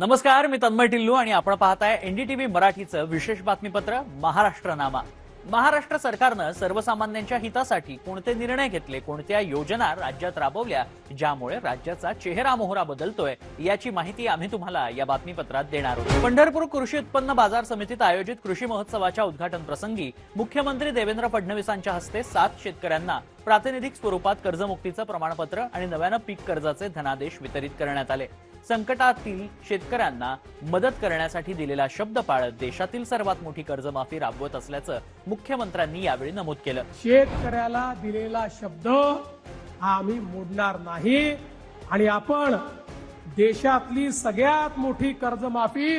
नमस्कार, मी तन्मय टिल्लू आणि आपण पाहताय एनडीटीव्ही मराठीचं विशेष बातमीपत्र महाराष्ट्रनामा। महाराष्ट्र सरकारनं सर्वसामान्यांच्या हितासाठी कोणते निर्णय घेतले, कोणत्या योजना राज्यात राबवल्या ज्यामुळे राज्याचा चेहरा मोहरा बदलतोय याची माहिती आम्ही तुम्हाला या बातमीपत्रात देणार आहोत। पंढरपूर कृषी उत्पन्न बाजार समितीत आयोजित कृषी महोत्सवाच्या उद्घाटन प्रसंगी मुख्यमंत्री देवेंद्र फडणवीसांच्या हस्ते 7 शेतकऱ्यांना प्रातिनिधिक स्वरूपात कर्जमुक्तीचं प्रमाणपत्र आणि नव्यानं पीक कर्जाचे धनादेश वितरित करण्यात आले। संकटातील शेतकऱ्यांना मदत करण्यासाठी दिलेला शब्द पाळत देशातील सर्वात मोठी कर्जमाफी राबवत असल्याचं मुख्यमंत्र्यांनी यावेळी नमूद केलं। शेतकऱ्याला दिलेला शब्द आम्ही मोडणार नाही आणि आपण देशातली सगळ्यात मोठी कर्जमाफी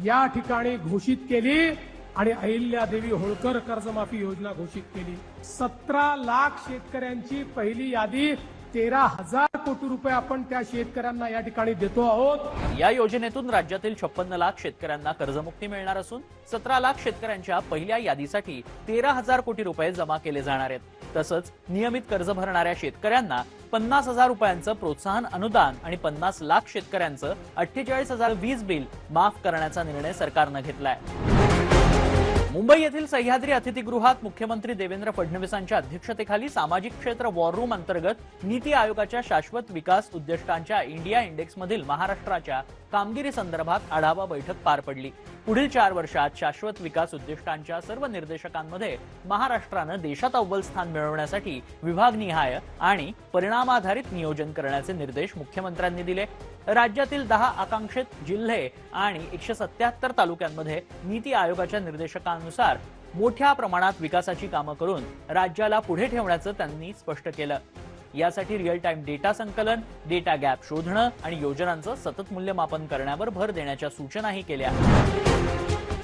या ठिकाणी घोषित केली आणि अहिल्यादेवी होळकर कर्जमाफी योजना घोषित केली। 17 लाख शेतकऱ्यांची पहिली यादी 13,000 कोटी रुपये आपण त्या शेतकऱ्यांना या ठिकाणी देतो आहोत। या योजनेतून राज्यातील 56 लाख शेतकऱ्यांना कर्जमुक्ती मिळणार असून 17 लाख शेतकऱ्यांच्या पहिल्या यादीसाठी 13,000 कोटी रुपये जमा केले जाणार आहेत। तसंच नियमित कर्ज भरणाऱ्या शेतकऱ्यांना 50,000 रुपयांचं प्रोत्साहन अनुदान आणि 50 लाख शेतकऱ्यांचं 48,000 वीज बिल माफ करण्याचा निर्णय सरकारनं घेतलाय। मुंबई येथील सह्याद्री अतिथीगृहात मुख्यमंत्री देवेंद्र फडणवीसांच्या अध्यक्षतेखाली सामाजिक क्षेत्र वॉर रूम अंतर्गत नीती आयोगाच्या शाश्वत विकास उद्दिष्टांच्या इंडिया इंडेक्समधील महाराष्ट्राच्या कामगिरी संदर्भात आढावा बैठक पार पडली। पुढील 4 वर्षात शाश्वत विकास उद्दिष्टांच्या सर्व निर्देशकांमध्ये महाराष्ट्रानं देशात अव्वल स्थान मिळवण्यासाठी विभागनिहाय आणि परिणामाधारित नियोजन करण्याचे निर्देश मुख्यमंत्र्यांनी दिले। राज्यातील 10 आकांक्षित जिल्हे आणि 177 तालुक्यांमध्ये नीती आयोगाच्या निर्देशकांनुसार मोठ्या प्रमाणात विकासाची कामं करून राज्याला पुढे ठेवण्याचं त्यांनी स्पष्ट केलं। यासाठी रिअल टाइम डेटा संकलन, डेटा गॅप शोधणं आणि योजनांचं सतत मूल्यमापन करण्यावर भर देण्याच्या सूचनाही केल्या।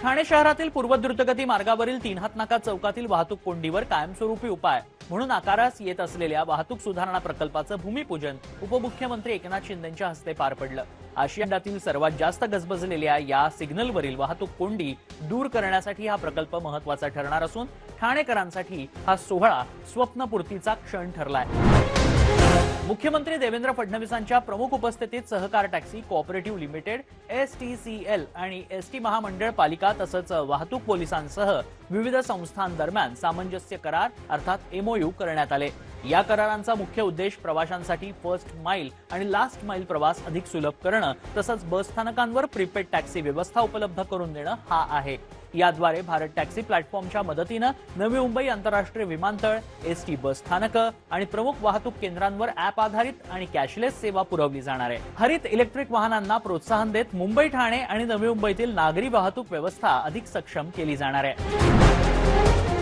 ठाणे शहरातील पूर्व द्रुतगती मार्गावरील 3 हातनाका चौकातील वाहतूक कोंडीवर कायमस्वरूपी उपाय म्हणून आकारास येत असलेल्या वाहतूक सुधारणा प्रकल्पाचं भूमिपूजन उपमुख्यमंत्री एकनाथ शिंदेंच्या हस्ते पार पडलं। आशियातील सर्वात जास्त गजबजलेल्या या सिग्नलवरील वाहतूक कोंडी दूर करण्यासाठी हा प्रकल्प महत्त्वाचा ठरणार असून ठाणेकरांसाठी हा सोहळा स्वप्नपूर्तीचा क्षण ठरलाय। मुख्यमंत्री देवेंद्र फडणवीसांच्या प्रमुख उपस्थितीत सहकार टॅक्सी कोऑपरेटिव्ह लिमिटेड, एसटीसीएल आणि एसटी महामंडळ पालिका तसंच वाहतूक पोलिसांसह विविध संस्थांदरम्यान सामंजस्य करार अर्थात एमओयू करण्यात आले। या करारांचा मुख्य उद्देश प्रवाशांसाठी फर्स्ट माईल आणि लास्ट माईल प्रवास अधिक सुलभ करणं तसंच बस स्थानकांवर प्रीपेड टॅक्सी व्यवस्था उपलब्ध करून देणं हा आहे। याद्वारे भारत टॅक्सी प्लॅटफॉर्मच्या मदतीनं नवी मुंबई आंतरराष्ट्रीय विमानतळ, एसटी बस स्थानकं आणि प्रमुख वाहतूक केंद्रांवर ॲप आधारित आणि कॅशलेस सेवा पुरवली जाणार आहे। हरित इलेक्ट्रिक वाहनांना प्रोत्साहन देत मुंबई, ठाणे आणि नवी मुंबईतील नागरी वाहतूक व्यवस्था अधिक सक्षम केली जाणार आहे।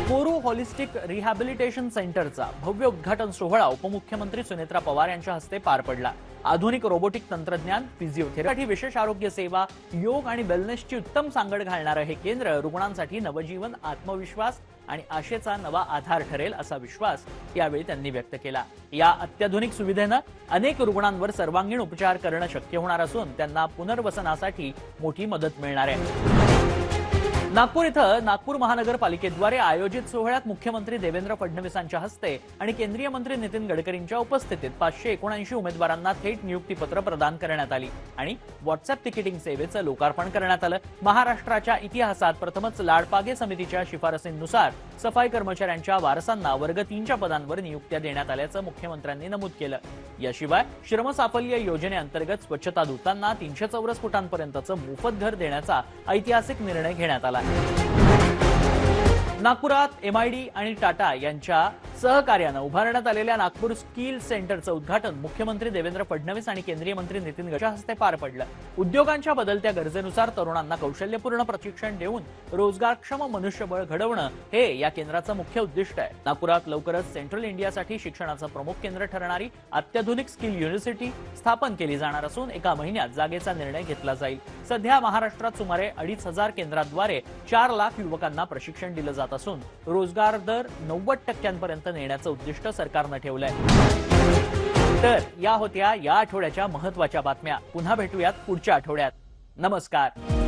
कोरू होलिस्टिक रिहॅबिलिटेशन सेंटरचा भव्य उद्घाटन सोहळा उपमुख्यमंत्री सुनेत्रा पवार यांच्या हस्ते पार पडला। आधुनिक रोबोटिक तंत्रज्ञान, फिजिओथेरपी, विशेष आरोग्य सेवा, योग आणि वेलनेसची उत्तम सांगड घालणारं हे केंद्र रुग्णांसाठी नवजीवन, आत्मविश्वास आणि आशेचा नवा आधार ठरेल असा विश्वास यावेळी त्यांनी व्यक्त केला। या अत्याधुनिक सुविधेनं अनेक रुग्णांवर सर्वांगीण उपचार करणं शक्य होणार असून त्यांना पुनर्वसनासाठी मोठी मदत मिळणार आहे। नागपूर इथं नागपूर महानगरपालिकेद्वारे आयोजित सोहळ्यात मुख्यमंत्री देवेंद्र फडणवीसांच्या हस्ते आणि केंद्रीय मंत्री नितीन गडकरींच्या उपस्थितीत 579 उमेदवारांना थेट नियुक्तीपत्र प्रदान करण्यात आली आणि व्हॉट्सअप तिकीटिंग सेवेचं लोकार्पण करण्यात आलं। महाराष्ट्राच्या इतिहासात प्रथमच लाडपागे समितीच्या शिफारसींनुसार सफाई कर्मचाऱ्यांच्या वारसांना वर्ग 3च्या पदांवर नियुक्त्या देण्यात आल्याचं मुख्यमंत्र्यांनी नमूद केलं। याशिवाय श्रमसाफल्य योजनेअंतर्गत स्वच्छता दूतांना 300 चौरस फुटांपर्यंतचं मोफत घर देण्याचा ऐतिहासिक निर्णय घेण्यात आला। नागपुरात एमआयडी आणि टाटा यांच्या सहकार्यानं उभारण्यात आलेल्या नागपूर स्किल सेंटरचं उद्घाटन मुख्यमंत्री देवेंद्र फडणवीस आणि केंद्रीय मंत्री नितीन गडकरींच्या हस्ते पार पडलं। उद्योगांच्या बदलत्या गरजेनुसार तरुणांना कौशल्यपूर्ण प्रशिक्षण देऊन रोजगारक्षम मनुष्यबळ घडवणं हे या केंद्राचं मुख्य उद्दिष्ट आहे। नागपुरात लवकरच सेंट्रल इंडियासाठी शिक्षणाचं प्रमुख केंद्र ठरणारी अत्याधुनिक स्किल युनिव्हर्सिटी स्थापन केली जाणार असून एका महिन्यात जागेचा निर्णय घेतला जाईल। सध्या महाराष्ट्रात सुमारे 2,500 केंद्रांद्वारे 4 लाख युवकांना प्रशिक्षण दिलं जात असून रोजगार दर 90% नेण्याचं उद्दिष्ट सरकारनं ठेवलंय। तर या होत्या या आठवड्याच्या महत्त्वाच्या बातम्या। पुन्हा भेटूयात पुढच्या आठवड्यात। नमस्कार।